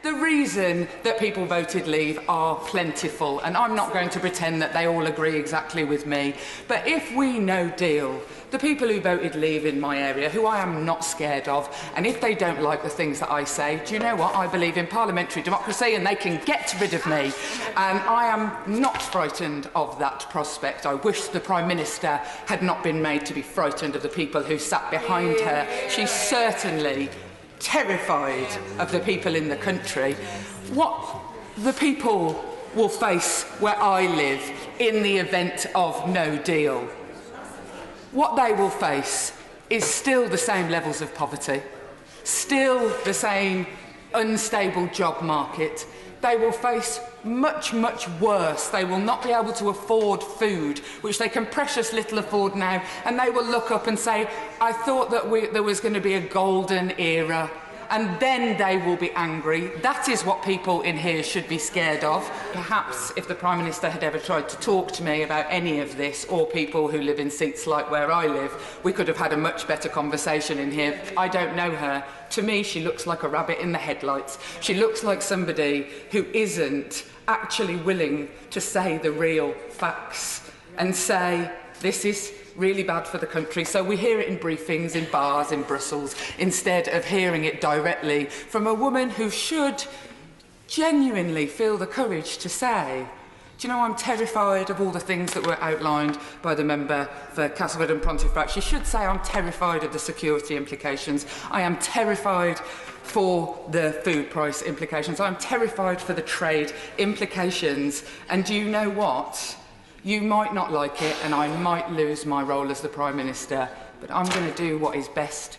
The reason that people voted leave are plentiful, and I'm not going to pretend that they all agree exactly with me. But if we no deal, the people who voted leave in my area, who I am not scared of, and if they don't like the things that I say, do you know what? I believe in parliamentary democracy and they can get rid of me. And I am not frightened of that prospect. I wish the Prime Minister had not been made to be frightened of the people who sat behind her. She's certainly terrified of the people in the country. What the people will face where I live in the event of no deal, what they will face is still the same levels of poverty, still the same unstable job market. They will face much, much worse. They will not be able to afford food, which they can precious little afford now, and they will look up and say, I thought that there was going to be a golden era, and then they will be angry. That is what people in here should be scared of. Perhaps if the Prime Minister had ever tried to talk to me about any of this, or people who live in seats like where I live, we could have had a much better conversation in here. I don't know her. To me, she looks like a rabbit in the headlights. She looks like somebody who isn't actually willing to say the real facts and say, this is really bad for the country. So we hear it in briefings, in bars, in Brussels, instead of hearing it directly from a woman who should genuinely feel the courage to say, do you know, I'm terrified of all the things that were outlined by the member for Castleford and Pontefract. She should say, I'm terrified of the security implications. I am terrified for the food price implications. I'm terrified for the trade implications. And do you know what? You might not like it, and I might lose my role as the Prime Minister, but I'm going to do what is best